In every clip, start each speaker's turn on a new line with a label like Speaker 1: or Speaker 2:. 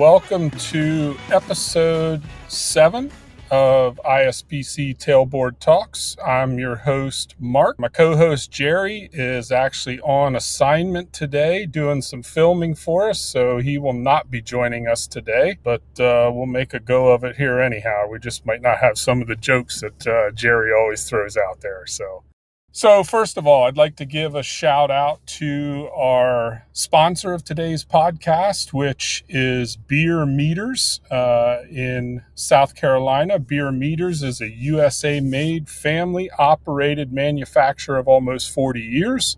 Speaker 1: welcome to episode 7 of ISPC Tailboard Talks. I'm your host, Mark. My co-host, Jerry, is actually on assignment today doing some filming for us, so he will not be joining us today, but we'll make a go of it here anyhow. We just might not have some of the jokes that Jerry always throws out there. So first of all, I'd like to give a shout out to our sponsor of today's podcast, which is Beer Meters in South Carolina. Beer Meters is a USA-made, family-operated manufacturer of almost 40 years.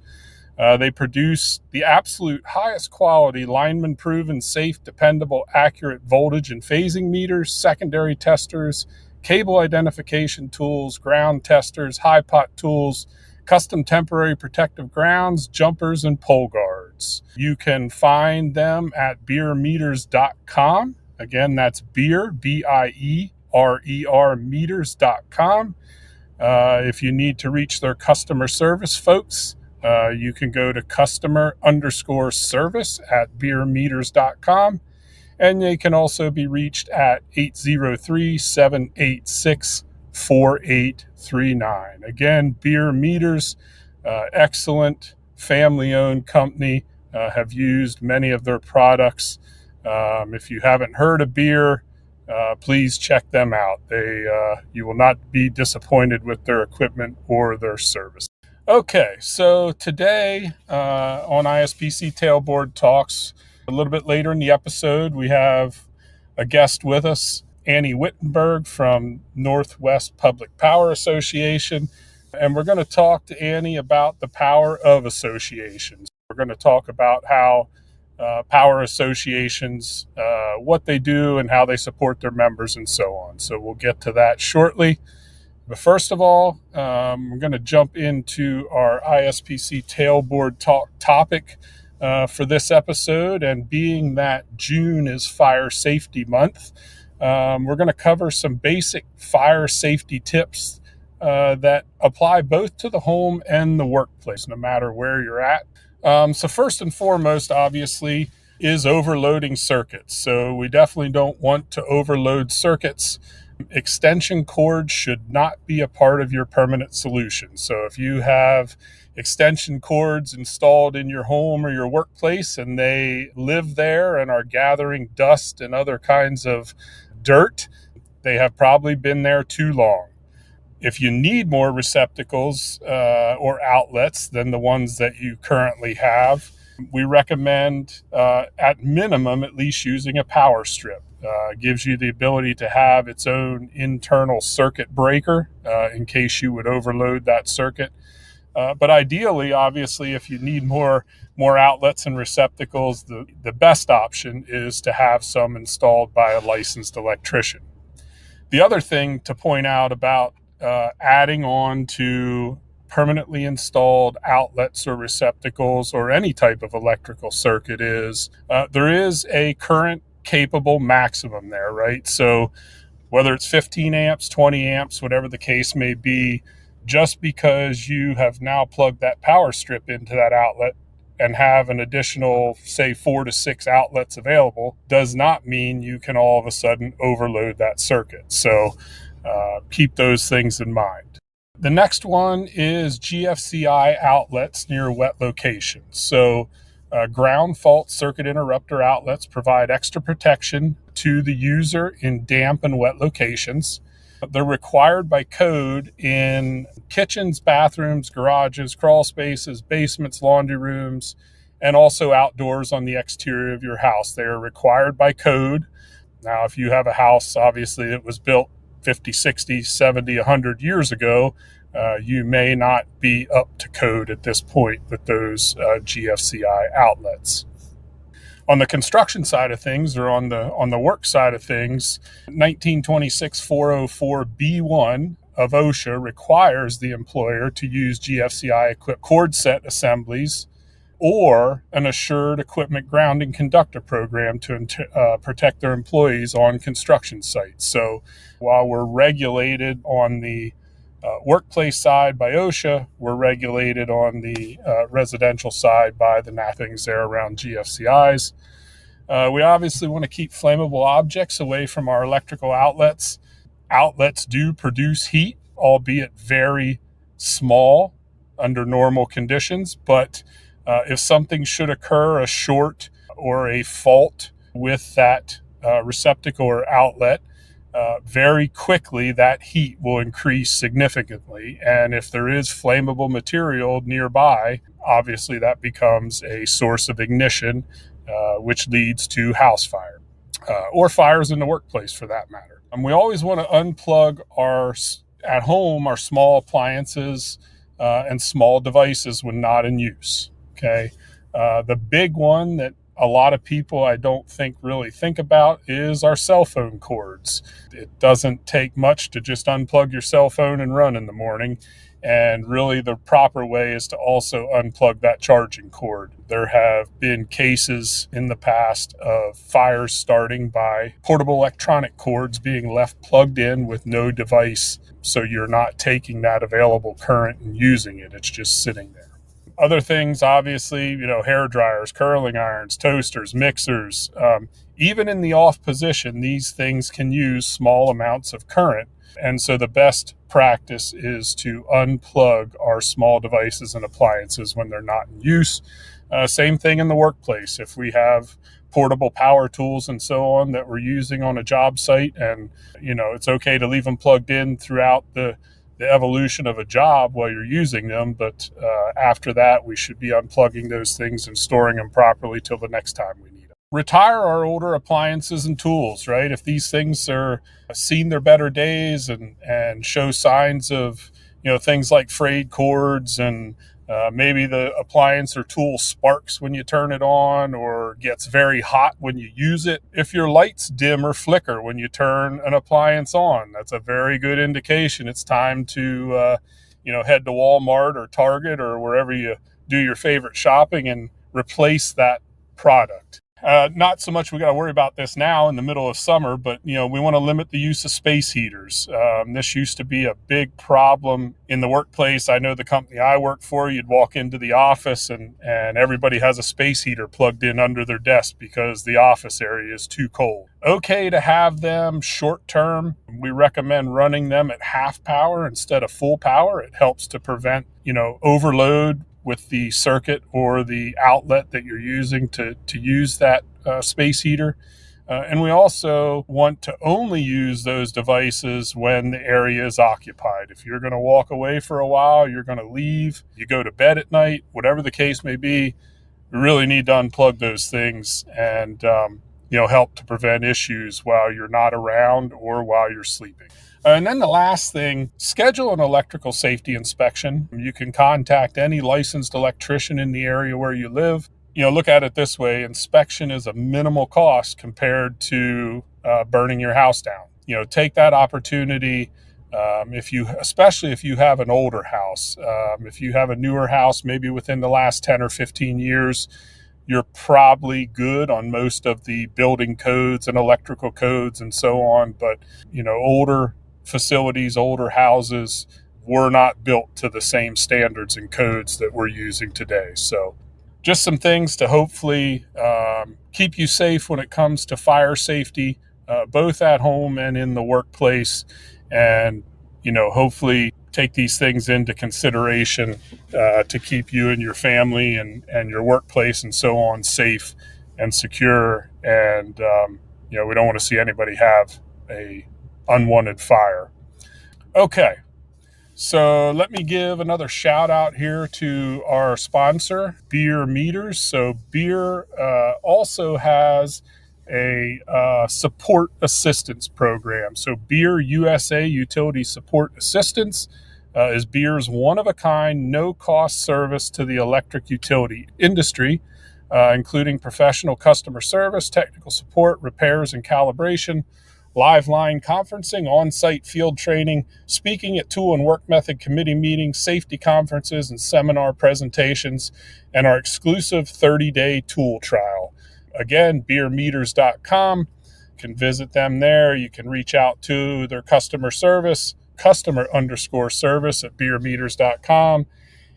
Speaker 1: They produce the absolute highest quality, lineman-proven, safe, dependable, accurate voltage and phasing meters, secondary testers, cable identification tools, ground testers, high pot tools, custom temporary protective grounds, jumpers, and pole guards. You can find them at beermeters.com. Again, that's beer, B-I-E-R-E-R, meters.com. If you need to reach their customer service folks, you can go to customer_service at beermeters.com. And they can also be reached at 803-786-4839. Again, Beer Meters, excellent family-owned company, have used many of their products. If you haven't heard of Beer, please check them out. You will not be disappointed with their equipment or their service. Okay, so today on ISPC Tailboard Talks, a little bit later in the episode, we have a guest with us, Annie Wittenberg from Northwest Public Power Association, and we're going to talk to Annie about the power of associations. We're going to talk about how power associations, what they do and how they support their members and so on. So we'll get to that shortly. But first of all, we're going to jump into our ISPC Tailboard Talk topic for this episode, and being that June is Fire Safety Month, we're going to cover some basic fire safety tips that apply both to the home and the workplace, no matter where you're at. So first and foremost, obviously, is overloading circuits. So we definitely don't want to overload circuits. Extension cords should not be a part of your permanent solution. So if you have extension cords installed in your home or your workplace and they live there and are gathering dust and other kinds of dirt, they have probably been there too long. If you need more receptacles or outlets than the ones that you currently have, we recommend at minimum at least using a power strip. Gives you the ability to have its own internal circuit breaker in case you would overload that circuit. But ideally, obviously, if you need more outlets and receptacles, the best option is to have some installed by a licensed electrician. The other thing to point out about adding on to permanently installed outlets or receptacles or any type of electrical circuit is there is a current capable maximum there, right? So whether it's 15 amps, 20 amps, whatever the case may be, just because you have now plugged that power strip into that outlet and have an additional, say, 4 to 6 outlets available, does not mean you can all of a sudden overload that circuit. So keep those things in mind. The next one is GFCI outlets near wet locations. So ground fault circuit interrupter outlets provide extra protection to the user in damp and wet locations. They're required by code in kitchens, bathrooms, garages, crawl spaces, basements, laundry rooms, and also outdoors on the exterior of your house. They are required by code. Now, if you have a house, obviously, that was built 50, 60, 70, 100 years ago, you may not be up to code at this point with those GFCI outlets. On the construction side of things, or on the work side of things, 1926 404B1 of OSHA requires the employer to use GFCI equipped cord set assemblies or an assured equipment grounding conductor program to protect their employees on construction sites. So while we're regulated on the workplace side by OSHA, we're regulated on the residential side by the things there around GFCIs. We obviously want to keep flammable objects away from our electrical outlets. Outlets do produce heat, albeit very small under normal conditions. But if something should occur, a short or a fault with that receptacle or outlet, very quickly that heat will increase significantly. And if there is flammable material nearby, obviously that becomes a source of ignition, which leads to house fire or fires in the workplace for that matter. And we always want to unplug at home our small appliances and small devices when not in use. Okay. The big one that a lot of people I don't think really think about is our cell phone cords. It doesn't take much to just unplug your cell phone and run in the morning. And really, the proper way is to also unplug that charging cord. There have been cases in the past of fires starting by portable electronic cords being left plugged in with no device. So you're not taking that available current and using it. It's just sitting there. Other things, obviously, hair dryers, curling irons, toasters, mixers. Even in the off position, these things can use small amounts of current. And so the best practice is to unplug our small devices and appliances when they're not in use. Same thing in the workplace. If we have portable power tools and so on that we're using on a job site, and it's okay to leave them plugged in throughout the evolution of a job while you're using them, but after that we should be unplugging those things and storing them properly till the next time we need them. Retire our older appliances and tools, right? If these things are seen their better days and show signs of things like frayed cords and maybe the appliance or tool sparks when you turn it on or gets very hot when you use it. If your lights dim or flicker when you turn an appliance on, that's a very good indication it's time to head to Walmart or Target or wherever you do your favorite shopping and replace that product. Not so much we got to worry about this now in the middle of summer, but we want to limit the use of space heaters. This used to be a big problem in the workplace. I know the company I work for, you'd walk into the office and everybody has a space heater plugged in under their desk because the office area is too cold. Okay to have them short term. We recommend running them at half power instead of full power. It helps to prevent, overload with the circuit or the outlet that you're using to use that space heater. And we also want to only use those devices when the area is occupied. If you're going to walk away for a while, you're going to leave, you go to bed at night, whatever the case may be, you really need to unplug those things and help to prevent issues while you're not around or while you're sleeping. And then the last thing, schedule an electrical safety inspection. You can contact any licensed electrician in the area where you live. Look at it this way, inspection is a minimal cost compared to burning your house down. Take that opportunity especially if you have an older house. If you have a newer house, maybe within the last 10 or 15 years, you're probably good on most of the building codes and electrical codes and so on. But, older facilities, older houses were not built to the same standards and codes that we're using today. So just some things to hopefully keep you safe when it comes to fire safety, both at home and in the workplace. And, hopefully take these things into consideration to keep you and your family and your workplace and so on safe and secure. And, we don't want to see anybody have a unwanted fire. Okay, so let me give another shout out here to our sponsor, Beer Meters. So Beer also has a support assistance program. So Beer USA Utility Support Assistance is Beer's one-of-a-kind, no-cost service to the electric utility industry, including professional customer service, technical support, repairs and calibration, live line conferencing, on-site field training, speaking at tool and work method committee meetings, safety conferences and seminar presentations, and our exclusive 30-day tool trial. Again, beermeters.com. You can visit them there. You can reach out to their customer service, customer_service at beermeters.com,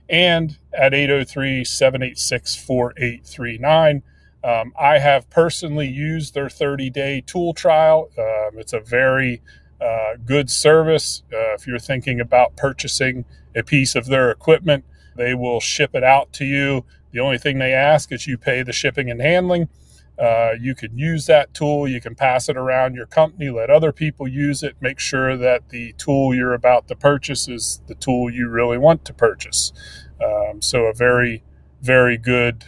Speaker 1: and at 803-786-4839. I have personally used their 30-day tool trial. It's a very good service. If you're thinking about purchasing a piece of their equipment, they will ship it out to you. The only thing they ask is you pay the shipping and handling. You can use that tool. You can pass it around your company, let other people use it, make sure that the tool you're about to purchase is the tool you really want to purchase. So a very, very good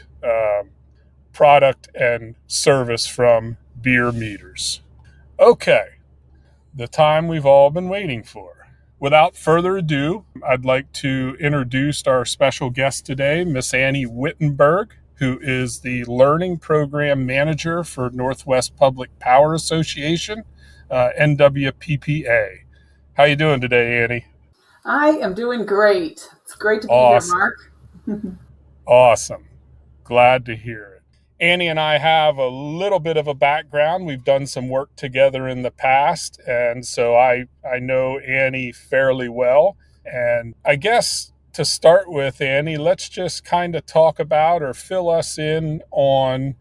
Speaker 1: product and service from Beer Meters. Okay, the time we've all been waiting for. Without further ado, I'd like to introduce our special guest today, Miss Annie Wittenberg, who is the Learning Program Manager for Northwest Public Power Association, NWPPA. How you doing today, Annie?
Speaker 2: I am doing great. It's great to be here,
Speaker 1: Awesome.
Speaker 2: Mark.
Speaker 1: Awesome. Glad to hear it. Annie and I have a little bit of a background. We've done some work together in the past, and so I know Annie fairly well. And I guess to start with, Annie, let's just kind of talk about or fill us in on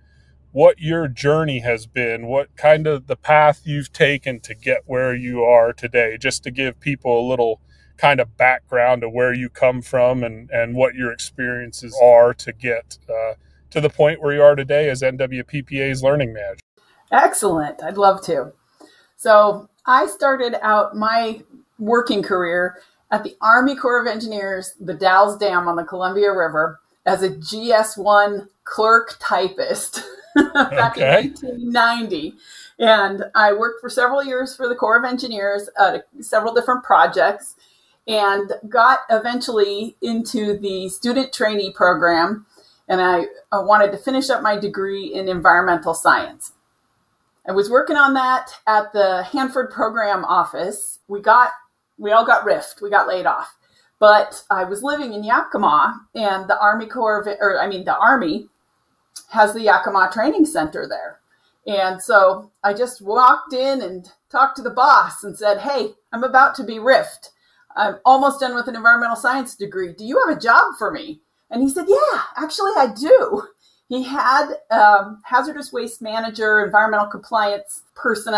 Speaker 1: what your journey has been, what kind of the path you've taken to get where you are today, just to give people a little kind of background of where you come from and what your experiences are to get to the point where you are today as NWPPA's learning manager.
Speaker 2: Excellent. I'd love to. So I started out my working career at the Army Corps of Engineers, the Dalles Dam on the Columbia River, as a GS1 clerk typist back in 1990. And I worked for several years for the Corps of Engineers, several different projects, and got eventually into the student trainee program. And I wanted to finish up my degree in environmental science. I was working on that at the Hanford program office. We all got riffed. We got laid off. But I was living in Yakima, and the Army has the Yakima Training Center there. And so I just walked in and talked to the boss and said, "Hey, I'm about to be riffed. I'm almost done with an environmental science degree. Do you have a job for me?" And he said, "Yeah, actually I do." He had hazardous waste manager, environmental compliance person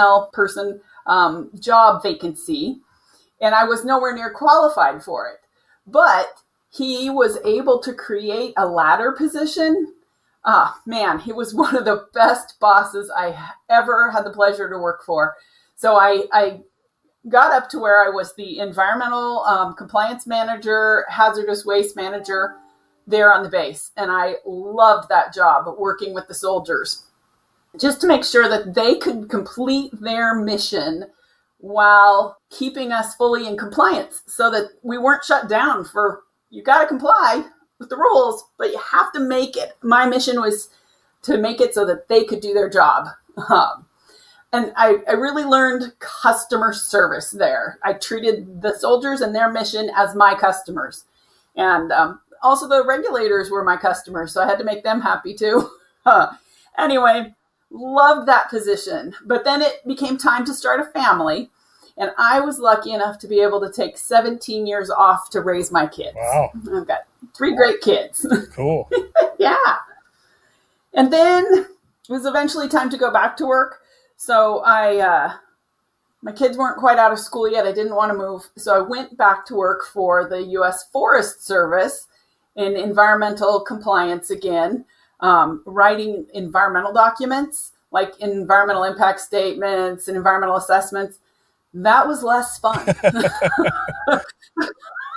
Speaker 2: job vacancy, and I was nowhere near qualified for it. But he was able to create a ladder position. He was one of the best bosses I ever had the pleasure to work for. So I got up to where I was the environmental compliance manager, hazardous waste manager there on the base. And I loved that job, working with the soldiers, just to make sure that they could complete their mission while keeping us fully in compliance so that we weren't shut down for, you got to comply with the rules, but you have to make it. My mission was to make it so that they could do their job. And I really learned customer service there. I treated the soldiers and their mission as my customers. And also the regulators were my customers, so I had to make them happy too. Anyway, loved that position. But then it became time to start a family. And I was lucky enough to be able to take 17 years off to raise my kids.
Speaker 1: Wow.
Speaker 2: I've got 3 great kids.
Speaker 1: Cool.
Speaker 2: Yeah. And then it was eventually time to go back to work. So my kids weren't quite out of school yet. I didn't want to move. So I went back to work for the U.S. Forest Service in environmental compliance again, writing environmental documents like environmental impact statements and environmental assessments. That was less fun.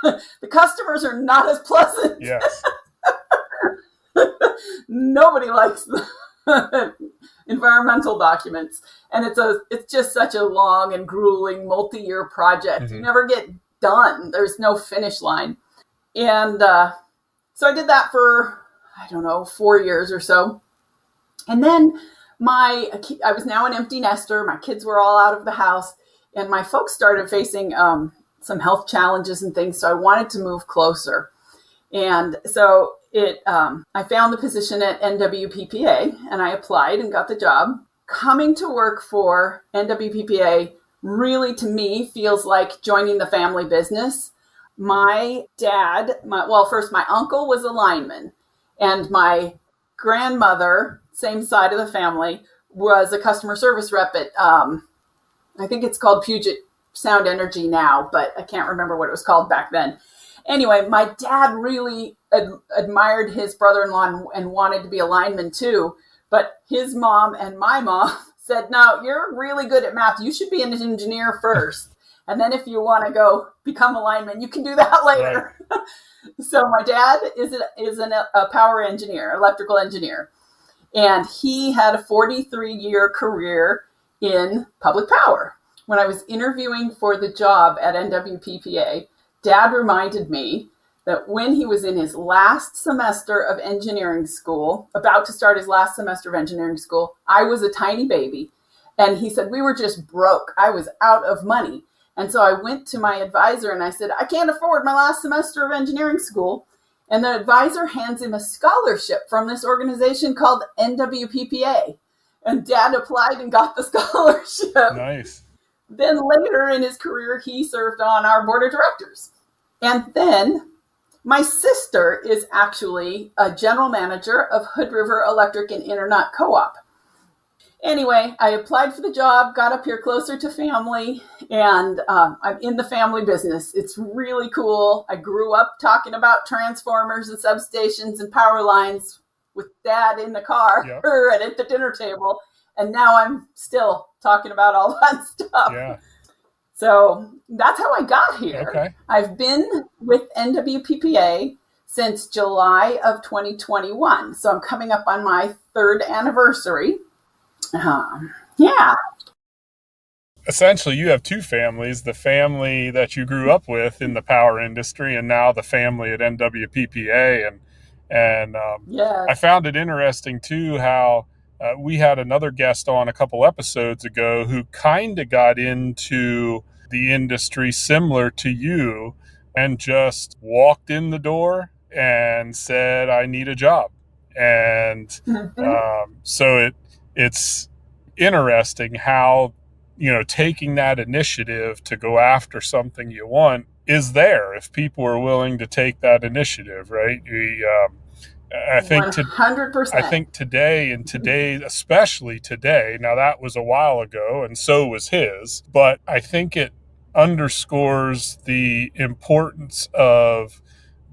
Speaker 2: The customers are not as pleasant.
Speaker 1: Yes.
Speaker 2: Nobody likes the environmental documents. And it's just such a long and grueling multi-year project.
Speaker 1: Mm-hmm.
Speaker 2: You never get done. There's no finish line. And so I did that for, 4 years or so. And then I was now an empty nester. My kids were all out of the house. And my folks started facing some health challenges and things. So I wanted to move closer. And so I found the position at NWPPA, and I applied and got the job. Coming to work for NWPPA really, to me, feels like joining the family business. My dad, my uncle was a lineman, and my grandmother, same side of the family, was a customer service rep at, I think it's called Puget Sound Energy now, but I can't remember what it was called back then. Anyway, my dad really admired his brother-in-law and wanted to be a lineman too. But his mom and my mom said, no, you're really good at math. You should be an engineer first. And then if you want to go become a lineman, you can do that later. Right. So my dad is a power engineer, electrical engineer. And he had a 43-year career in public power. When I was interviewing for the job at NWPPA, Dad reminded me that when he was in his last semester of engineering school, about to start his last semester of engineering school, I was a tiny baby. And he said, we were just broke. I was out of money. And so I went to my advisor and I said, I can't afford my last semester of engineering school. And the advisor hands him a scholarship from this organization called NWPPA. And Dad applied and got the scholarship.
Speaker 1: Nice.
Speaker 2: Then later in his career, he served on our board of directors. And then my sister is actually a general manager of Hood River Electric and Internet Co-op. Anyway, I applied for the job, got up here closer to family, and I'm in the family business. It's really cool. I grew up talking about transformers and substations and power lines with Dad in the car and at the dinner table. And now I'm still talking about all that stuff.
Speaker 1: Yeah.
Speaker 2: So that's how I got here.
Speaker 1: Okay.
Speaker 2: I've been with NWPPA since July of 2021. So I'm coming up on my 3rd anniversary. Yeah.
Speaker 1: Essentially, you have two families, the family that you grew up with in the power industry and now the family at NWPPA. And
Speaker 2: yes.
Speaker 1: I found it interesting, too, how we had another guest on a couple episodes ago who kind of got into the industry similar to you and just walked in the door and said, I need a job. And so it's interesting how, taking that initiative to go after something you want is there if people are willing to take that initiative, right? I think
Speaker 2: 100%.
Speaker 1: I think today, especially today, now that was a while ago and so was his, but I think it underscores the importance of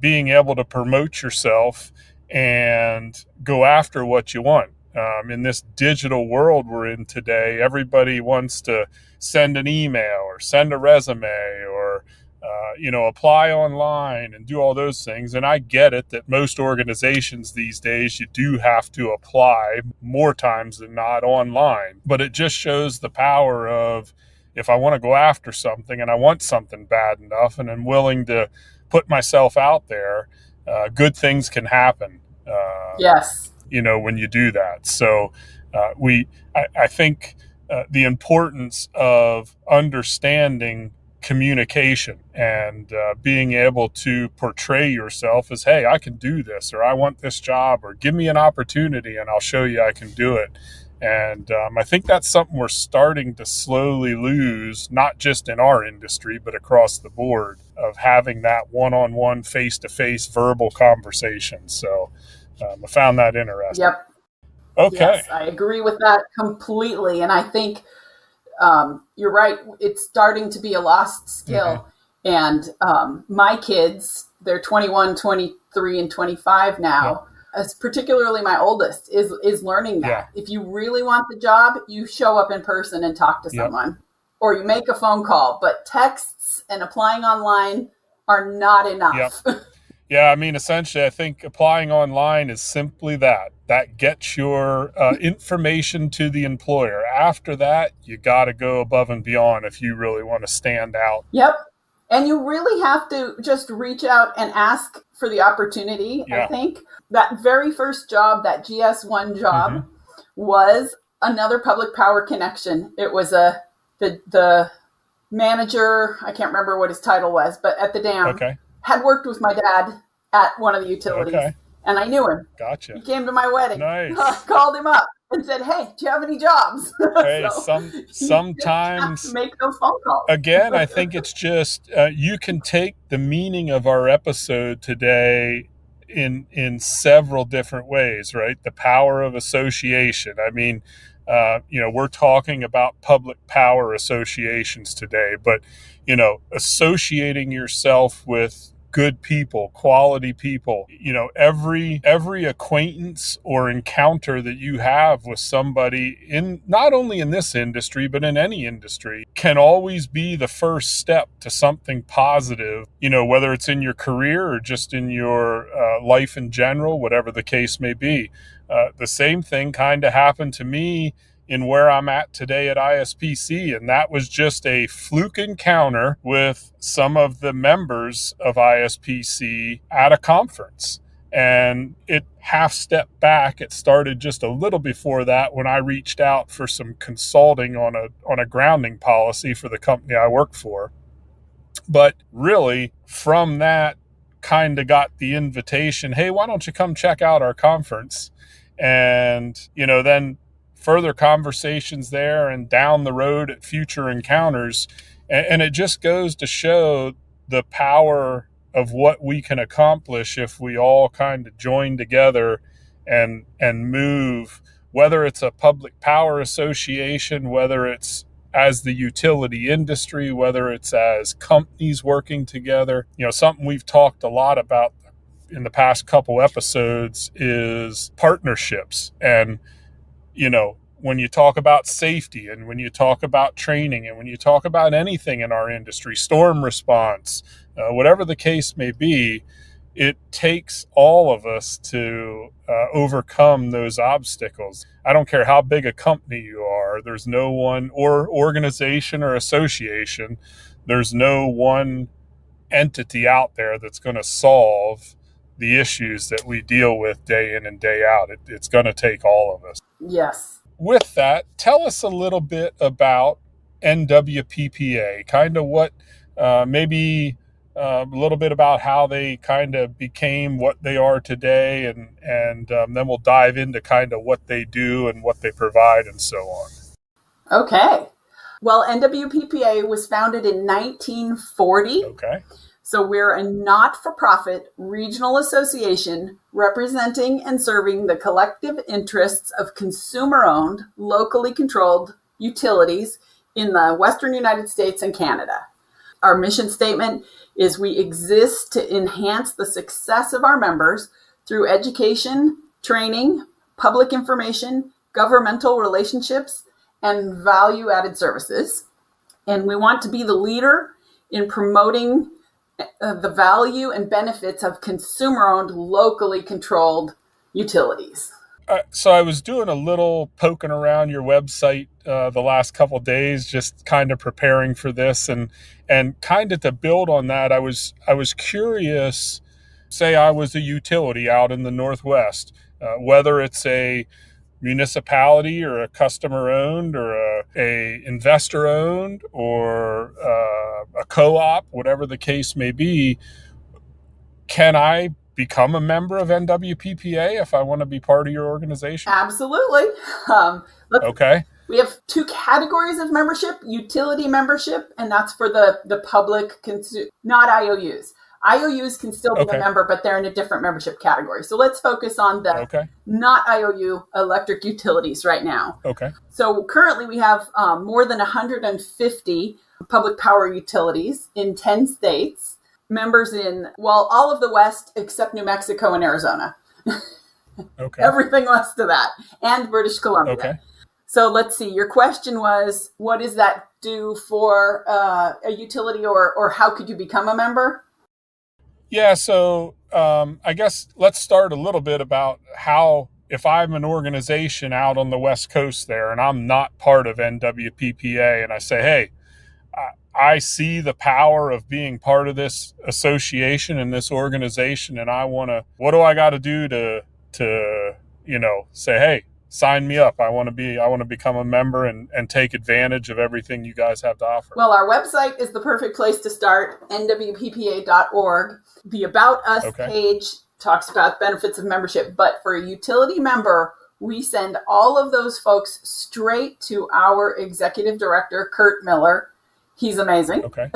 Speaker 1: being able to promote yourself and go after what you want. In this digital world we're in today, everybody wants to send an email or send a resume or apply online and do all those things. And I get it that most organizations these days, you do have to apply more times than not online. But it just shows the power of, if I want to go after something and I want something bad enough and I'm willing to put myself out there, good things can happen.
Speaker 2: Yes.
Speaker 1: When you do that. So I think the importance of understanding communication and being able to portray yourself as, hey, I can do this, or I want this job, or give me an opportunity and I'll show you I can do it. And I think that's something we're starting to slowly lose, not just in our industry, but across the board, of having that one-on-one, face-to-face verbal conversation. So I found that interesting.
Speaker 2: Yep.
Speaker 1: Okay.
Speaker 2: Yes, I agree with that completely. And I think you're right. It's starting to be a lost skill. Mm-hmm. And my kids, they're 21, 23, and 25 now. Yep. Particularly my oldest is learning that. Yeah. If you really want the job, you show up in person and talk to someone, or you make a phone call. But texts and applying online are not enough.
Speaker 1: Yep. Yeah, I mean, essentially, I think applying online is simply that. That gets your information to the employer. After that, you got to go above and beyond if you really want to stand out.
Speaker 2: Yep. And you really have to just reach out and ask for the opportunity, I think. That very first job, that GS1 job, was another public power connection. It was the manager, I can't remember what his title was, but at the dam.
Speaker 1: Okay.
Speaker 2: Had worked with my dad at one of the utilities. Okay. And I knew him.
Speaker 1: Gotcha.
Speaker 2: He came to my wedding.
Speaker 1: Nice.
Speaker 2: Called him up and said, hey, do you have any jobs?
Speaker 1: Hey, sometimes
Speaker 2: make those phone calls.
Speaker 1: Again, I think it's just you can take the meaning of our episode today in several different ways, right? The power of association. I mean, we're talking about public power associations today, but, associating yourself with good people, quality people, every acquaintance or encounter that you have with somebody in not only in this industry, but in any industry can always be the first step to something positive, whether it's in your career or just in your life in general, whatever the case may be. The same thing kind of happened to me in where I'm at today at ISPC. And that was just a fluke encounter with some of the members of ISPC at a conference. And it half stepped back. It started just a little before that when I reached out for some consulting on a grounding policy for the company I work for. But really, from that, kind of got the invitation, hey, why don't you come check out our conference? And, then further conversations there and down the road at future encounters. And it just goes to show the power of what we can accomplish if we all kind of join together and move, whether it's a public power association, whether it's as the utility industry, whether it's as companies working together. Something we've talked a lot about in the past couple episodes is partnerships. And when you talk about safety and when you talk about training and when you talk about anything in our industry, storm response, whatever the case may be, it takes all of us to overcome those obstacles. I don't care how big a company you are. There's no one, or organization or association, there's no one entity out there that's going to solve the issues that we deal with day in and day out. It's going to take all of us.
Speaker 2: Yes.
Speaker 1: With that, tell us a little bit about NWPPA, kind of what, maybe a little bit about how they kind of became what they are today, and then we'll dive into kind of what they do and what they provide and so on.
Speaker 2: Okay. Well, NWPPA was founded in 1940.
Speaker 1: Okay.
Speaker 2: So we're a not-for-profit regional association representing and serving the collective interests of consumer-owned, locally controlled utilities in the Western United States and Canada. Our mission statement is we exist to enhance the success of our members through education, training, public information, governmental relationships, and value-added services. And we want to be the leader in promoting the value and benefits of consumer-owned, locally controlled utilities.
Speaker 1: So I was doing a little poking around your website the last couple of days, just kind of preparing for this, and kind of to build on that, I was curious. Say I was a utility out in the Northwest, whether it's a municipality or a customer owned or a investor owned or a co-op, whatever the case may be, can I become a member of NWPPA if I want to be part of your organization?
Speaker 2: Absolutely.
Speaker 1: Okay.
Speaker 2: We have two categories of membership: utility membership, and that's for the public, not IOUs. IOUs can still be a member, but they're in a different membership category. So let's focus on the not IOU electric utilities right now.
Speaker 1: Okay.
Speaker 2: So currently we have more than 150 public power utilities in 10 states, members in, all of the West except New Mexico and Arizona.
Speaker 1: Okay.
Speaker 2: Everything west of that, and British Columbia.
Speaker 1: Okay.
Speaker 2: So let's see, your question was, what does that do for a utility, or how could you become a member?
Speaker 1: Yeah, so I guess let's start a little bit about how, if I'm an organization out on the West Coast there and I'm not part of NWPPA and I say, hey, I see the power of being part of this association and this organization, and what do I got to do to say, hey, sign me up. I want to become a member and take advantage of everything you guys have to offer.
Speaker 2: Well, our website is the perfect place to start, nwppa.org. The About Us page talks about benefits of membership, but for a utility member, we send all of those folks straight to our executive director, Kurt Miller. He's amazing.
Speaker 1: Okay.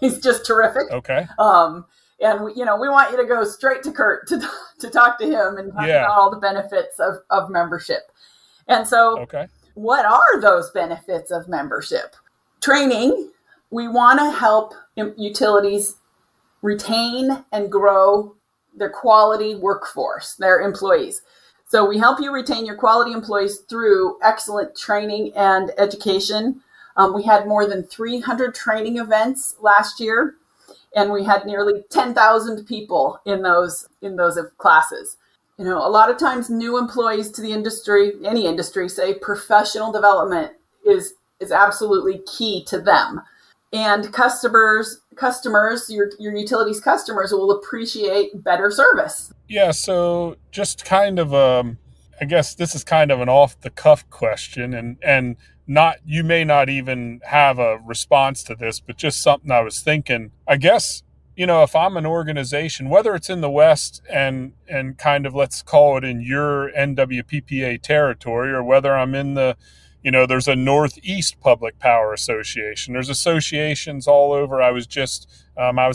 Speaker 2: He's just terrific.
Speaker 1: Okay.
Speaker 2: And we want you to go straight to Kurt to talk to him and talk about all the benefits of membership. And so what are those benefits of membership? Training. We want to help utilities retain and grow their quality workforce, their employees. So we help you retain your quality employees through excellent training and education. We had more than 300 training events last year, and we had nearly 10,000 people in those classes. A lot of times new employees to the industry, any industry, say professional development is absolutely key to them. And customers, your utilities customers will appreciate better service.
Speaker 1: Yeah, so just kind of I guess this is kind of an off-the-cuff question, and not, you may not even have a response to this, but just something I was thinking. I guess, if I'm an organization, whether it's in the West and kind of, let's call it in your NWPPA territory, or whether I'm in the, there's a Northeast Public Power Association. There's associations all over. I was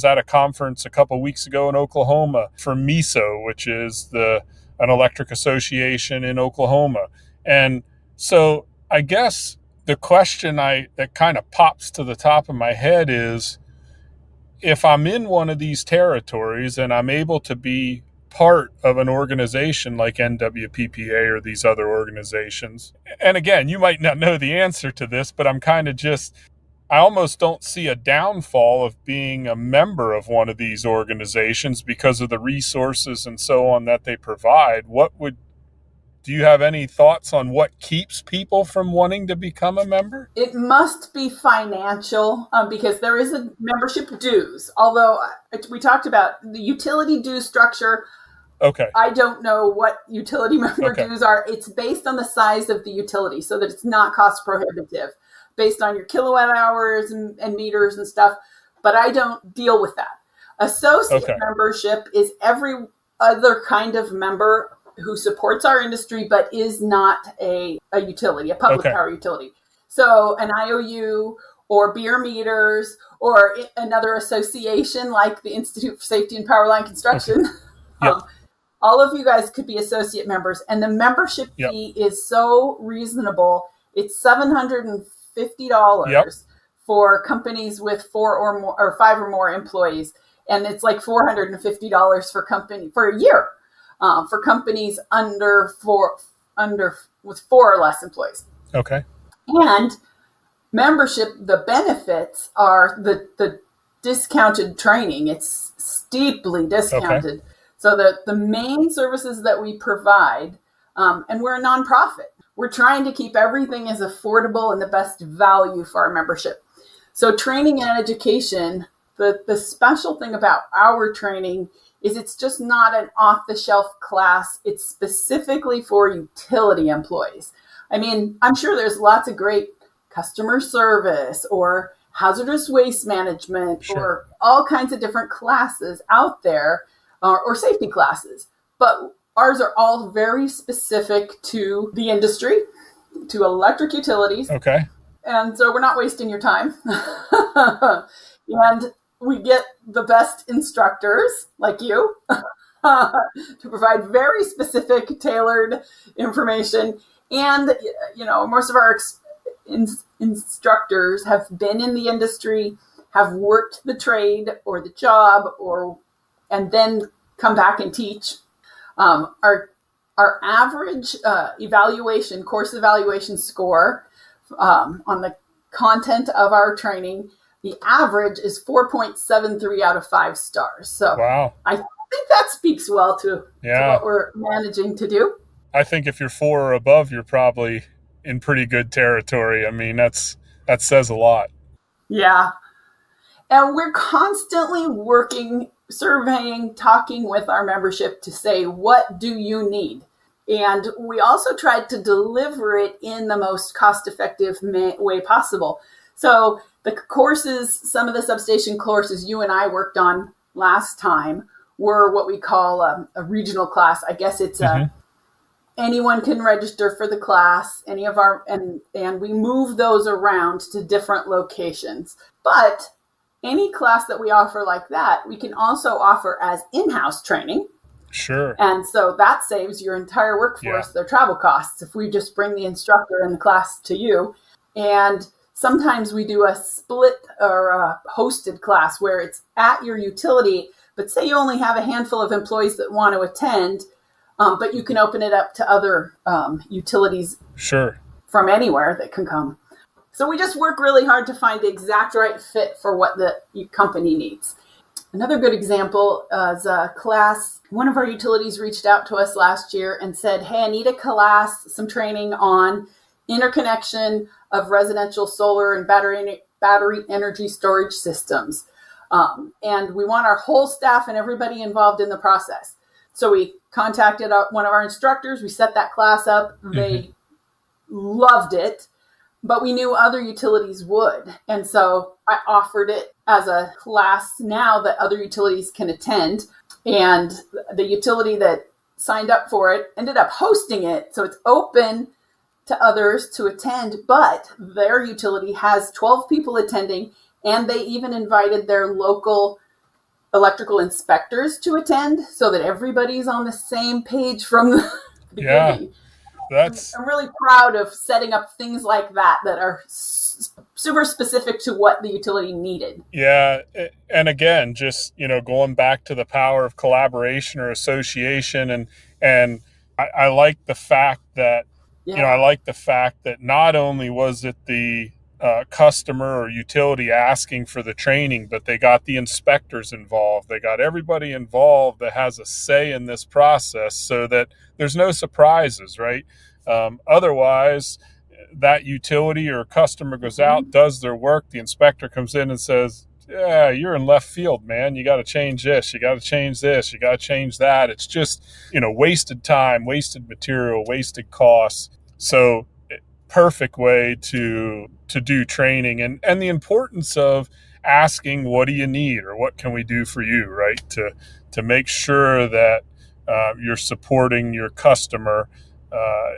Speaker 1: at a conference a couple weeks ago in Oklahoma for MISO, which is an electric association in Oklahoma. And so I guess the question that kind of pops to the top of my head is, if I'm in one of these territories and I'm able to be part of an organization like NWPPA or these other organizations, and again, you might not know the answer to this, but I'm kind of I almost don't see a downfall of being a member of one of these organizations because of the resources and so on that they provide. Do you have any thoughts on what keeps people from wanting to become a member?
Speaker 2: It must be financial, because there is a membership dues. Although we talked about the utility dues structure.
Speaker 1: Okay.
Speaker 2: I don't know what utility member dues are. It's based on the size of the utility so that it's not cost prohibitive, based on your kilowatt hours and meters and stuff. But I don't deal with that. Associate membership is every other kind of member who supports our industry but is not a utility, a public power utility. So an IOU or beer meters or another association like the Institute for Safety and Powerline Construction. All of you guys could be associate members, and the membership fee is so reasonable. It's $750 for companies with 4 or more or 5 or more employees, and it's like $450 for a year. For companies with 4 or less employees. Okay. And membership, the benefits are the discounted training. It's steeply discounted. So the main services that we provide, and we're a nonprofit, we're trying to keep everything as affordable and the best value for our membership. So training and education, the special thing about our training is it's just not an off-the-shelf class. It's specifically for utility employees. I mean, I'm sure there's lots of great customer service or hazardous waste management or all kinds of different classes out there, or safety classes. But ours are all very specific to the industry, to electric utilities. Okay. And so we're not wasting your time. And we get the best instructors like you to provide very specific, tailored information. And, most of our instructors have been in the industry, have worked the trade or the job, and then come back and teach. Our average course evaluation score on the content of our training, the average is 4.73 out of 5 stars. So I think that speaks well to what we're managing to do.
Speaker 1: I think if you're 4 or above, you're probably in pretty good territory. I mean, that says a lot.
Speaker 2: Yeah. And we're constantly working, surveying, talking with our membership to say, what do you need? And we also tried to deliver it in the most cost-effective way possible. So the courses, some of the substation courses you and I worked on last time were what we call a regional class. I guess it's anyone can register for the class, and we move those around to different locations. But any class that we offer like that, we can also offer as in-house training.
Speaker 1: Sure.
Speaker 2: And so that saves your entire workforce their travel costs if we just bring the instructor and the class to you. And sometimes we do a split or a hosted class where it's at your utility, but say you only have a handful of employees that want to attend, but you can open it up to other utilities from anywhere that can come. So we just work really hard to find the exact right fit for what the company needs. Another good example is a class. One of our utilities reached out to us last year and said, hey, I need a class, some training on interconnection of residential solar and battery energy storage systems. And we want our whole staff and everybody involved in the process. So we contacted one of our instructors. We set that class up. They loved it, but we knew other utilities would. And so I offered it as a class now that other utilities can attend. And the utility that signed up for it ended up hosting it. So it's open to others to attend, but their utility has 12 people attending, and they even invited their local electrical inspectors to attend so that everybody's on the same page from the beginning. I'm really proud of setting up things like that are super specific to what the utility needed.
Speaker 1: Yeah. And again, just, going back to the power of collaboration or association. And I like the fact that, not only was it the customer or utility asking for the training, but they got the inspectors involved. They got everybody involved that has a say in this process so that there's no surprises, right? Otherwise, that utility or customer goes out, does their work, the inspector comes in and says, yeah, you're in left field, man. You got to change this. You got to change this. You got to change that. It's just, wasted time, wasted material, wasted costs. So perfect way to do training and the importance of asking, what do you need or what can we do for you, right? To make sure that you're supporting your customer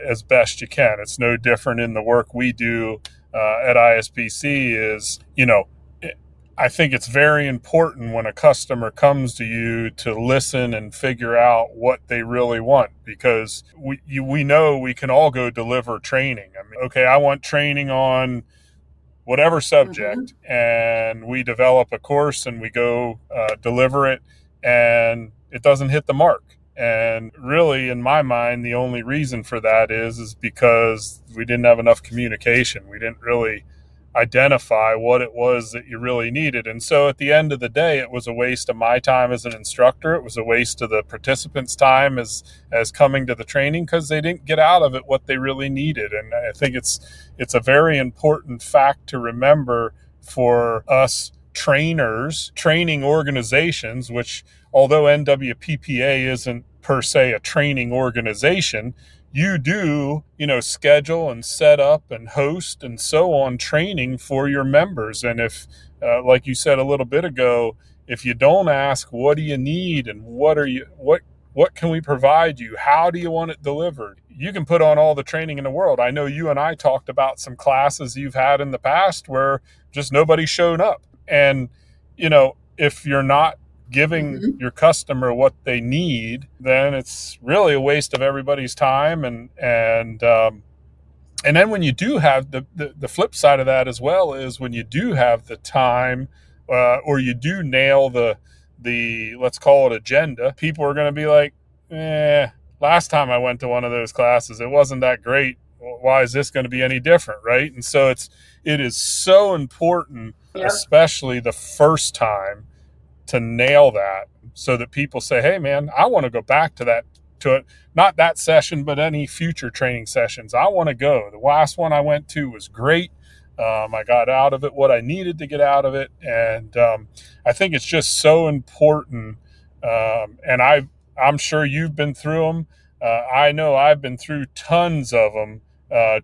Speaker 1: as best you can. It's no different in the work we do at ISPC is, I think it's very important when a customer comes to you to listen and figure out what they really want, because we know we can all go deliver training. I mean, okay, I want training on whatever subject, and we develop a course and we go deliver it, and it doesn't hit the mark. And really, in my mind, the only reason for that is because we didn't have enough communication. We didn't really identify what it was that you really needed. And so at the end of the day, it was a waste of my time as an instructor. It was a waste of the participants' time as coming to the training, because they didn't get out of it what they really needed. And I think it's a very important fact to remember for us trainers, training organizations, which although NWPPA isn't per se a training organization, you do, schedule and set up and host and so on training for your members. And if, like you said a little bit ago, if you don't ask, what do you need and what can we provide you? How do you want it delivered? You can put on all the training in the world. I know you and I talked about some classes you've had in the past where just nobody showed up. And, if you're not giving your customer what they need, then it's really a waste of everybody's time. And then when you do have the flip side of that as well is when you do have the time or you do nail the let's call it agenda, people are going to be like, last time I went to one of those classes, it wasn't that great. Why is this going to be any different, right? And so it is so important, especially the first time, to nail that so that people say, hey man, I want to go back to it, not that session, but any future training sessions. I want to go. The last one I went to was great. I got out of it what I needed to get out of it. And I think it's just so important. And I'm sure you've been through them. I know I've been through tons of them,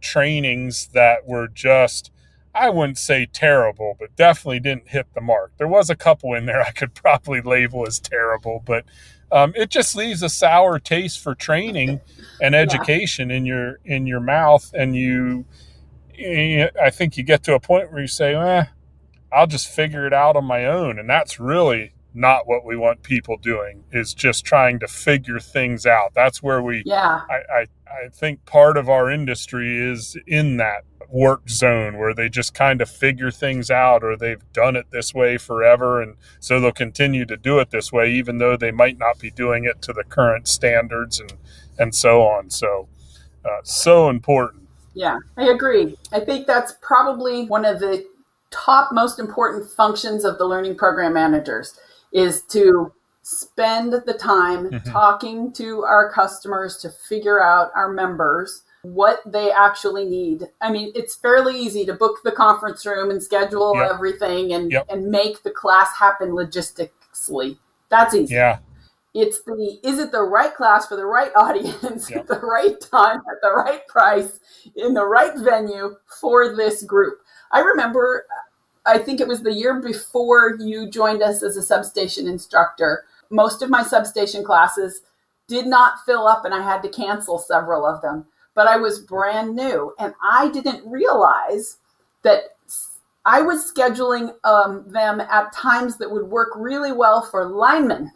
Speaker 1: trainings that were just, I wouldn't say terrible, but definitely didn't hit the mark. There was a couple in there I could probably label as terrible, but it just leaves a sour taste for training and education in your mouth. And I think you get to a point where you say, I'll just figure it out on my own. And that's really not what we want people doing, is just trying to figure things out. That's where I think part of our industry is in that work zone where they just kind of figure things out, or they've done it this way forever. And so they'll continue to do it this way, even though they might not be doing it to the current standards and so on. So important.
Speaker 2: Yeah, I agree. I think that's probably one of the top most important functions of the learning program managers, is to spend the time talking to our customers to figure out, our members, what they actually need. I mean, it's fairly easy to book the conference room and schedule everything and make the class happen logistically. That's easy.
Speaker 1: Yeah.
Speaker 2: It's is it the right class for the right audience at the right time, at the right price, in the right venue for this group? I remember, I think it was the year before you joined us as a substation instructor, most of my substation classes did not fill up and I had to cancel several of them. But I was brand new and I didn't realize that I was scheduling them at times that would work really well for linemen.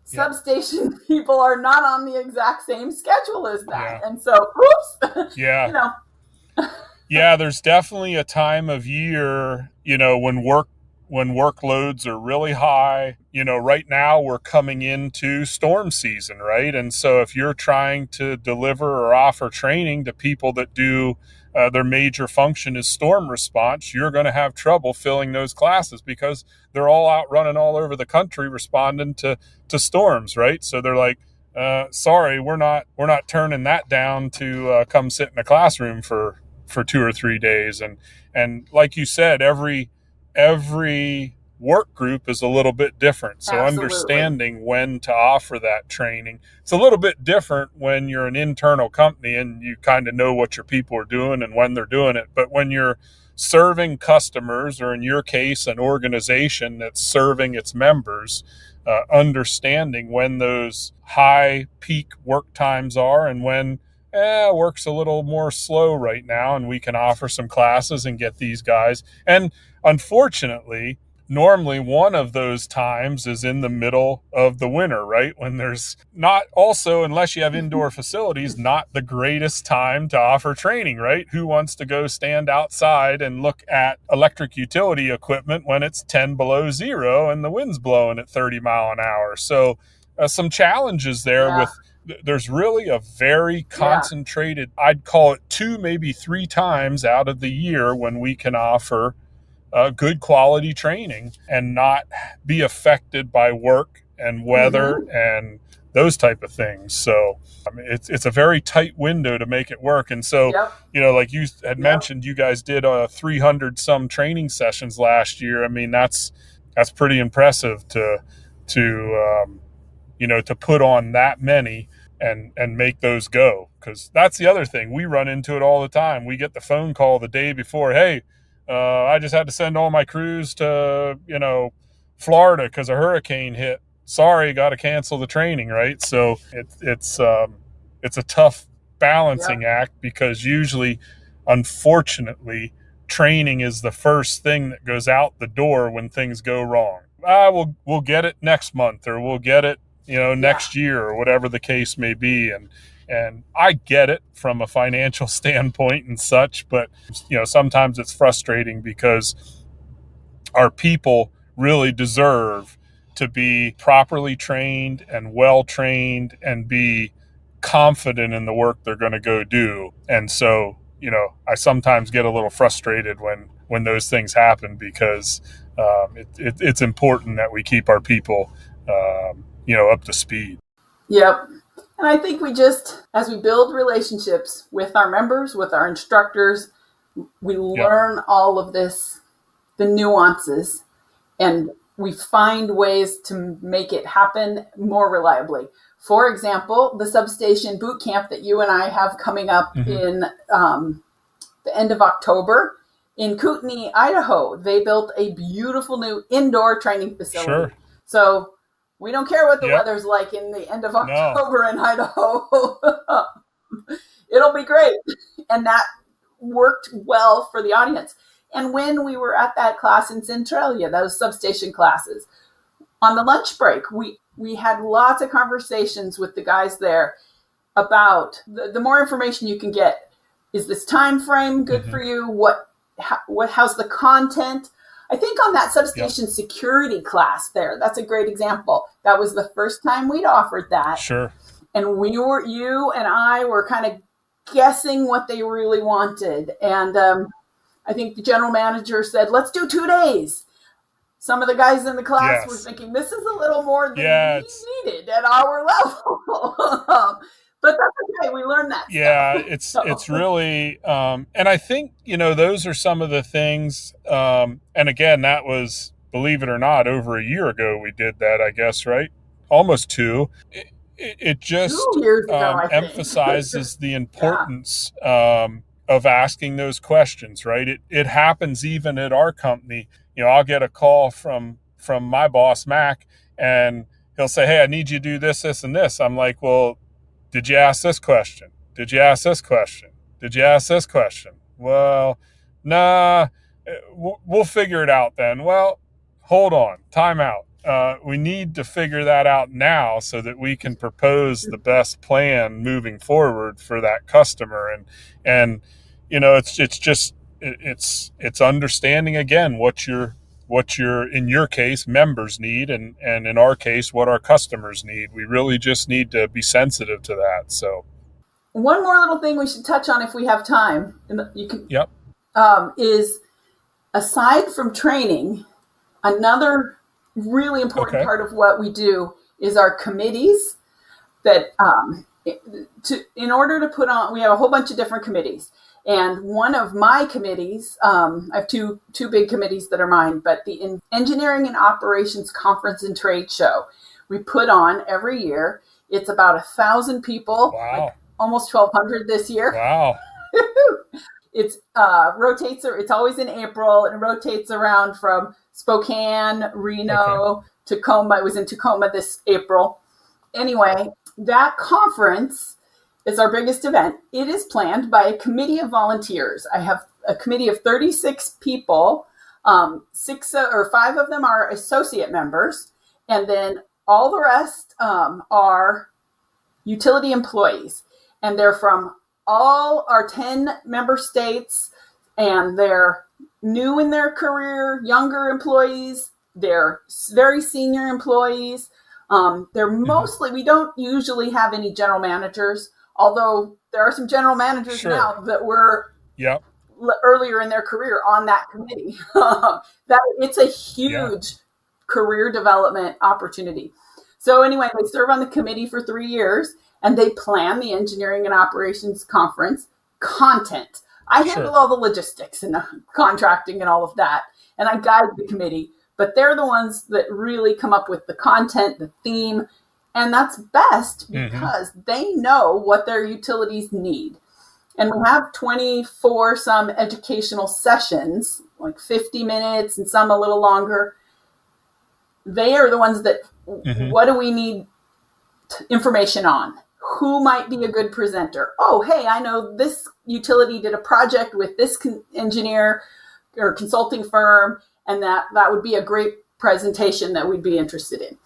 Speaker 2: Substation people are not on the exact same schedule as that. And so, oops.
Speaker 1: Yeah, there's definitely a time of year, when workloads are really high. Right now we're coming into storm season, right? And so if you're trying to deliver or offer training to people that do their major function is storm response, you're going to have trouble filling those classes because they're all out running all over the country responding to storms, right? So they're like, sorry, we're not turning that down to come sit in a classroom for 2 or 3 days. And like you said, every work group is a little bit different. So understanding when to offer that training, it's a little bit different when you're an internal company and you kind of know what your people are doing and when they're doing it. But when you're serving customers, or in your case, an organization that's serving its members, understanding when those high peak work times are and when work's a little more slow right now and we can offer some classes and get these guys. And unfortunately, normally one of those times is in the middle of the winter, right? When there's not, also, unless you have indoor facilities, not the greatest time to offer training, right? Who wants to go stand outside and look at electric utility equipment when it's 10 below zero and the wind's blowing at 30 mile an hour? So some challenges there with, there's really a very concentrated, I'd call it 2, maybe 3 times out of the year when we can offer good quality training and not be affected by work and weather and those type of things. So it's a very tight window to make it work. And so, like you had mentioned, you guys did 300 some training sessions last year. I mean, that's pretty impressive to put on that many and make those go. Because that's the other thing. We run into it all the time. We get the phone call the day before, hey, I just had to send all my crews to, Florida because a hurricane hit. Sorry, got to cancel the training, right? So it's a tough balancing act, because usually, unfortunately, training is the first thing that goes out the door when things go wrong. We'll get it next month, or we'll get it next year, or whatever the case may be. And I get it from a financial standpoint and such, but sometimes it's frustrating because our people really deserve to be properly trained and well trained and be confident in the work they're going to go do. And so, I sometimes get a little frustrated when those things happen, because it's important that we keep our people up to speed.
Speaker 2: Yep. And I think as we build relationships with our members, with our instructors, we learn all of this, the nuances, and we find ways to make it happen more reliably. For example, the substation boot camp that you and I have coming up in the end of October in Kootenai, Idaho. They built a beautiful new indoor training facility.
Speaker 1: Sure.
Speaker 2: So we don't care what the weather's like in the end of October in Idaho. It'll be great. And that worked well for the audience. And when we were at that class in Centralia, those substation classes, on the lunch break, we had lots of conversations with the guys there about the more information you can get. Is this time frame good for you? How's the content? I think on that substation security class there, that's a great example. That was the first time we'd offered that.
Speaker 1: Sure.
Speaker 2: And you and I were kind of guessing what they really wanted. And I think the general manager said, let's do 2 days. Some of the guys in the class were thinking, this is a little more than we needed at our level. But that's okay. We learned that.
Speaker 1: Stuff. It's really, and I think, those are some of the things. And again, that was, believe it or not, over a year ago we did that, I guess, right? Almost 2. It just
Speaker 2: 2 years ago,
Speaker 1: emphasizes the importance of asking those questions, right? It happens even at our company. I'll get a call from my boss, Mac, and he'll say, hey, I need you to do this, this, and this. I'm like, well, did you ask this question? Did you ask this question? Did you ask this question? Well, nah, we'll figure it out then. Well, hold on, time out. We need to figure that out now so that we can propose the best plan moving forward for that customer. And it's understanding again what your in your case members need, and in our case what our customers need. We really just need to be sensitive to that. So
Speaker 2: one more little thing we should touch on if we have time, you can is, aside from training, another really important part of what we do is our committees. That in order to put on, we have a whole bunch of different committees. And one of my committees, I have two big committees that are mine, but the Engineering and Operations Conference and Trade Show we put on every year. It's about 1,000 people, like almost 1,200 this year.
Speaker 1: Wow.
Speaker 2: It's rotates. It's always in April, and rotates around from Spokane, Reno, Tacoma. It was in Tacoma this April. Anyway, that conference is our biggest event. It is planned by a committee of volunteers. I have a committee of 36 people. 5 of them are associate members, and then all the rest are utility employees. And they're from all our 10 member states, and they're new in their career, younger employees. They're very senior employees. They're mostly, we don't usually have any general managers, although there are some general managers now that were earlier in their career on that committee. That it's a huge career development opportunity. So anyway, they serve on the committee for 3 years, and they plan the Engineering and Operations Conference content. I handle all the logistics and the contracting and all of that, and I guide the committee. But they're the ones that really come up with the content, the theme, and that's best because they know what their utilities need. And we have 24 some educational sessions, like 50 minutes and some a little longer. They are the ones that, what do we need information on? Who might be a good presenter? Oh, hey, I know this utility did a project with this engineer or consulting firm, and that would be a great presentation that we'd be interested in.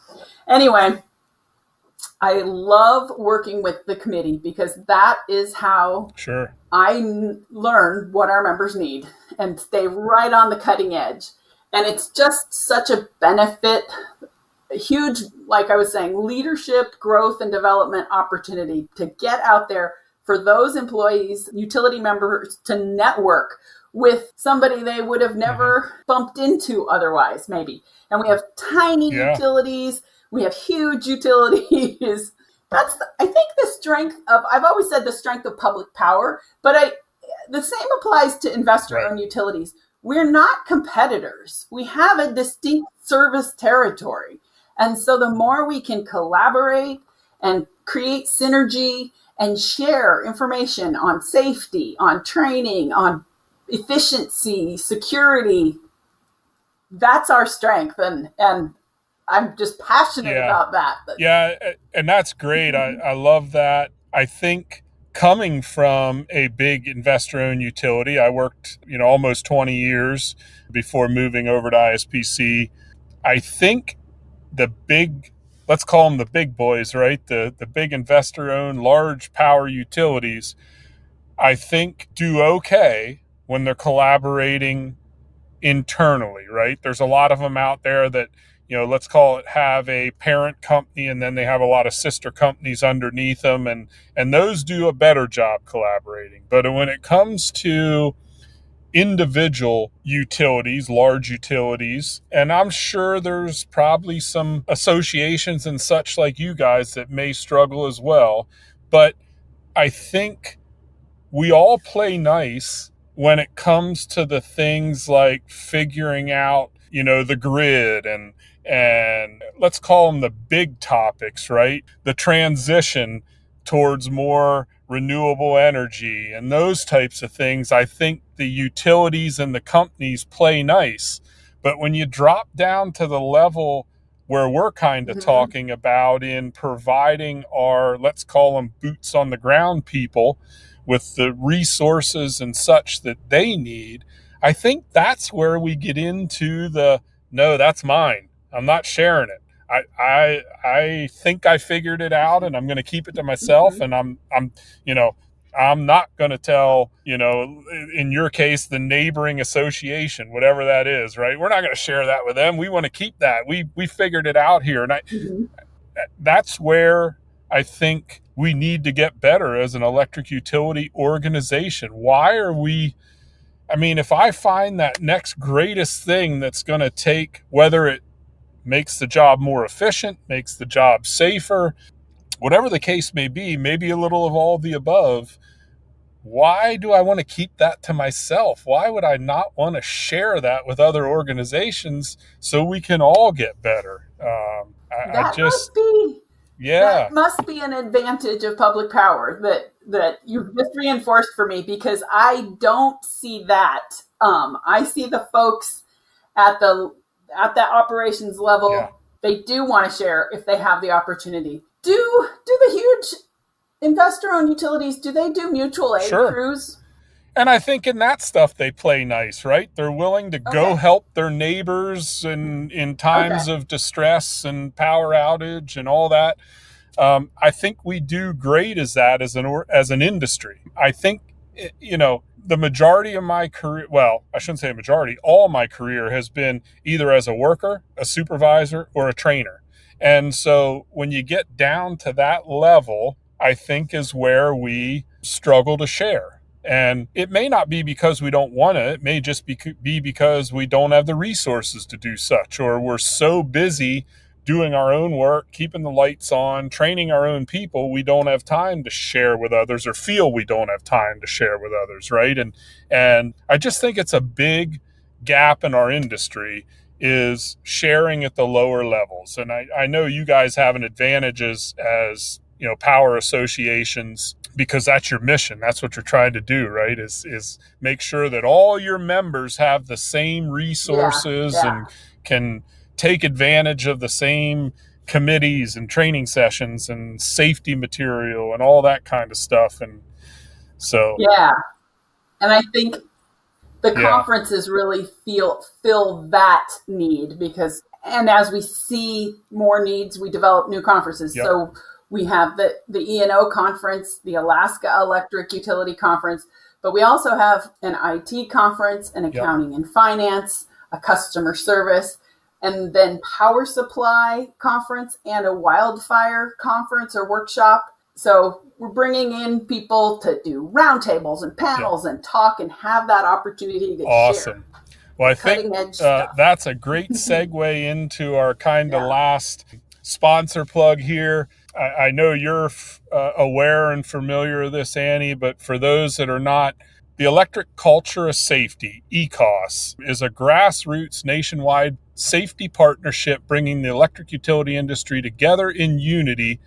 Speaker 2: Anyway, I love working with the committee because that is how I learn what our members need and stay right on the cutting edge. And it's just such a benefit, a huge, like I was saying, leadership, growth, and development opportunity to get out there for those employees, utility members, to network with somebody they would have never bumped into otherwise, maybe. And we have tiny utilities. We have huge utilities. That's, I think, the strength of, I've always said the strength of public power, but the same applies to investor-owned utilities. We're not competitors. We have a distinct service territory. And so the more we can collaborate and create synergy and share information on safety, on training, on efficiency, security, that's our strength. And I'm just passionate about that.
Speaker 1: Yeah, and that's great. I love that. I think coming from a big investor-owned utility, I worked, almost 20 years before moving over to ISPC. I think the big, let's call them the big boys, right? The big investor-owned large power utilities, I think do okay when they're collaborating internally, right? There's a lot of them out there that, let's call it, have a parent company and then they have a lot of sister companies underneath them, and those do a better job collaborating. But when it comes to individual utilities, large utilities, and I'm sure there's probably some associations and such like you guys that may struggle as well, but I think we all play nice when it comes to the things like figuring out, the grid and let's call them the big topics, right? The transition towards more renewable energy and those types of things. I think the utilities and the companies play nice. But when you drop down to the level where we're kind of talking about in providing our, let's call them boots on the ground people, with the resources and such that they need, I think that's where we get into the, no, that's mine, I'm not sharing it. I think I figured it out and I'm going to keep it to myself, and I'm not going to tell, in your case, the neighboring association, whatever that is, right? We're not going to share that with them. We want to keep that. We figured it out here. And that's where I think we need to get better as an electric utility organization. Why are we, if I find that next greatest thing that's going to take, whether it makes the job more efficient, makes the job safer, whatever the case may be, maybe a little of all the above, why do I want to keep that to myself? Why would I not want to share that with other organizations so we can all get better?
Speaker 2: That must be an advantage of public power that you've just reinforced for me, because I don't see that. I see the folks at that operations level. Yeah. They do want to share if they have the opportunity. Do the huge investor-owned utilities, do they do mutual aid crews?
Speaker 1: And I think in that stuff they play nice, right? They're willing to go help their neighbors in times of distress and power outage and all that. I think we do great as an industry. I think, the majority of my career, well, I shouldn't say a majority, all my career has been either as a worker, a supervisor, or a trainer. And so when you get down to that level, I think is where we struggle to share. And it may not be because we don't want it. It may just be because we don't have the resources to do such, or we're so busy doing our own work, keeping the lights on, training our own people, we don't have time to share with others, or feel we don't have time to share with others, right? And I just think it's a big gap in our industry, is sharing at the lower levels. And I know you guys have an advantage as power associations, because that's your mission. That's what you're trying to do, right? Is make sure that all your members have the same resources and can take advantage of the same committees and training sessions and safety material and all that kind of stuff. And so,
Speaker 2: and I think the conferences really fill that need, because, and as we see more needs, we develop new conferences. So we have the E&O conference, the Alaska Electric Utility Conference, but we also have an IT conference, an accounting and finance, a customer service, and then power supply conference and a wildfire conference or workshop. So we're bringing in people to do roundtables and panels and talk and have that opportunity to share.
Speaker 1: Well, I think that's a great segue into our kind of last sponsor plug here. I know you're aware and familiar with this, Annie, but for those that are not, the Electric Culture of Safety, ECOS, is a grassroots nationwide safety partnership bringing the electric utility industry together in unity,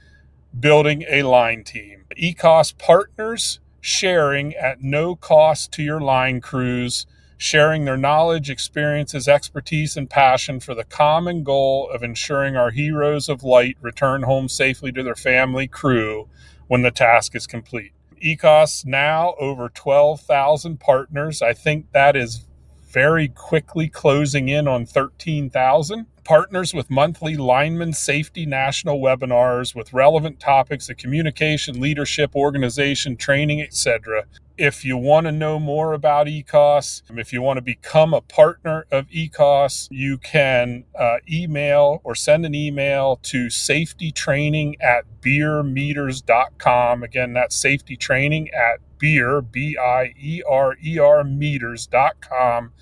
Speaker 1: building a line team. ECOS partners sharing at no cost to your line crews, sharing their knowledge, experiences, expertise, and passion for the common goal of ensuring our heroes of light return home safely to their family crew when the task is complete. ECOS now over 12,000 partners. I think that is very quickly closing in on 13,000. Partners with monthly lineman safety national webinars with relevant topics of communication, leadership, organization, training, etc. If you want to know more about ECOS, if you want to become a partner of ECOS, you can email or send an email to safetytraining@beermeters.com. Again, that's safetytraining@beer, B-I-E-R-E-R, meters.com,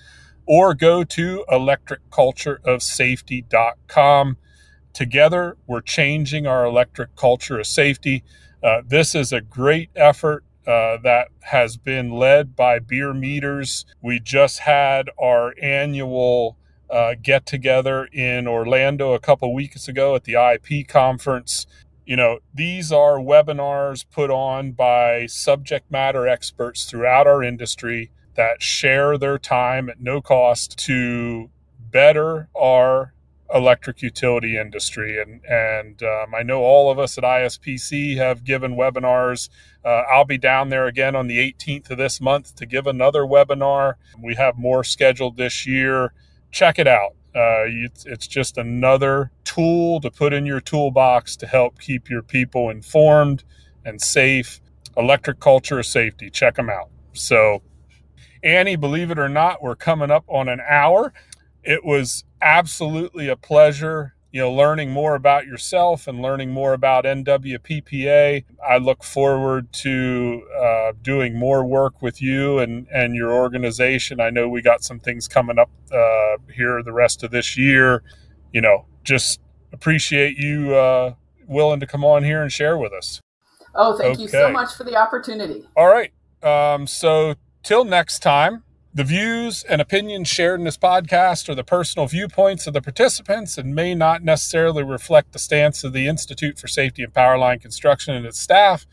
Speaker 1: or go to electriccultureofsafety.com. Together, we're changing our electric culture of safety. This is a great effort that has been led by Beer Meters. We just had our annual get together in Orlando a couple weeks ago at the IP conference. These are webinars put on by subject matter experts throughout our industry that share their time at no cost to better our electric utility industry. And I know all of us at ISPC have given webinars. I'll be down there again on the 18th of this month to give another webinar. We have more scheduled this year. Check it out. It's just another tool to put in your toolbox to help keep your people informed and safe. Electric culture of safety. Check them out. So, Annie, believe it or not, we're coming up on an hour. It was absolutely a pleasure, learning more about yourself and learning more about NWPPA. I look forward to doing more work with you and your organization. I know we got some things coming up here the rest of this year. Just appreciate you willing to come on here and share with us.
Speaker 2: Oh, thank you so much for the opportunity.
Speaker 1: All right. So till next time. The views and opinions shared in this podcast are the personal viewpoints of the participants and may not necessarily reflect the stance of the Institute for Safety and Powerline Construction and its staff.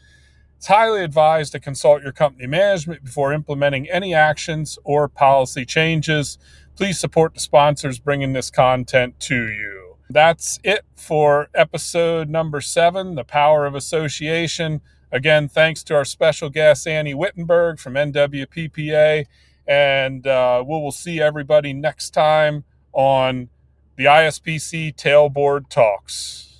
Speaker 1: It's highly advised to consult your company management before implementing any actions or policy changes. Please support the sponsors bringing this content to you. That's it for episode number 7, The Power of Association. Again, thanks to our special guest, Annie Wittenberg from NWPPA. And we will see everybody next time on the ISPC Tailboard Talks.